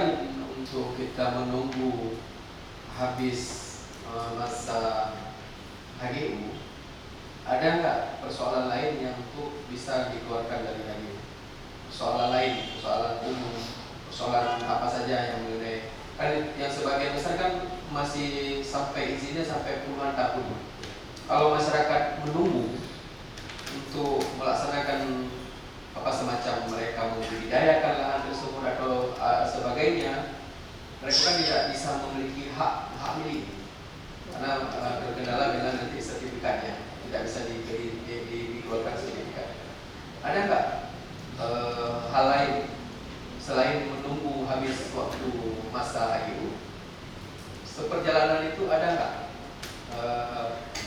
selain untuk kita menunggu habis masa HGU, ada nggak persoalan lain yang untuk bisa dikeluarkan dari HGU? Persoalan lain, persoalan umum, persoalan apa saja yang mengenai, kan yang sebagian besar kan masih sampai izinnya sampai puluhan tahun. Kalau masyarakat menunggu untuk melaksanakan apa semacam mereka membudidayakan lahan tersebut atau sebagainya, mereka kan tidak bisa memiliki hak milik karena terkendala dengan nanti sertifikatnya, tidak bisa dikeluarkan sertifikat. Ada nggak hal lain selain menunggu habis waktu masa HGU? Seperjalanan itu ada nggak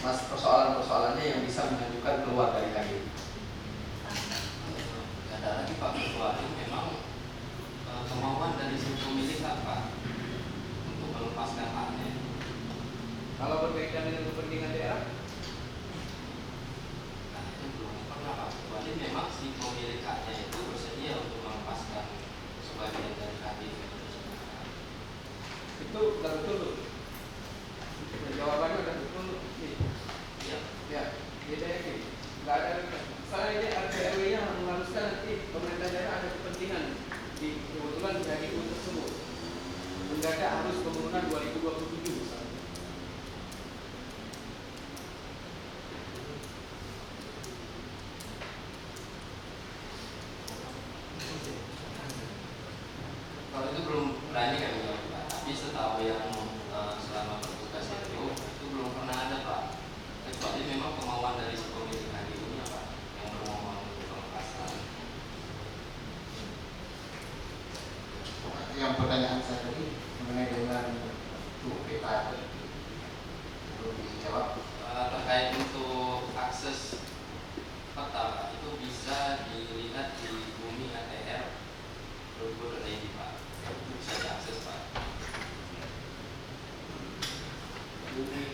persoalan-persoalannya yang bisa mengajukan keluar dari HGU? Ada lagi Pak Ketua, ini memang kemauan dari si pemilik apa untuk melepaskan haknya. Kalau berkaitan dengan kepentingan daerah, Nah, itu belum pernah Pak Ketua. Ini memang si pemilik haknya itu bersedia untuk melepaskan sebagian dari hak itu. itu nggak betul. Jawabannya udah betul. Iya. Ya, beda ya. Nggak ada. Saya ini RW-nya mengharuskan nanti pemerintah daerah ada kepentingan di kebetulan di HGU tersebut. Mendadak harus pembangunan 2027 misalnya. Kalau itu belum berani kami jawab Pak. Tapi setahu yang selama bertugas itu belum pernah ada Pak. Kecuali memang kemauan dari si pemilik HGU-nya Pak yang bermohon untuk pelepasan. Yang pertanyaan saya tadi mengenai dengan peta belum dijawab. Terkait untuk akses peta Pak, itu bisa dilihat di bumi ATR .go.id Pak. Itu bisa diakses Pak. Bumi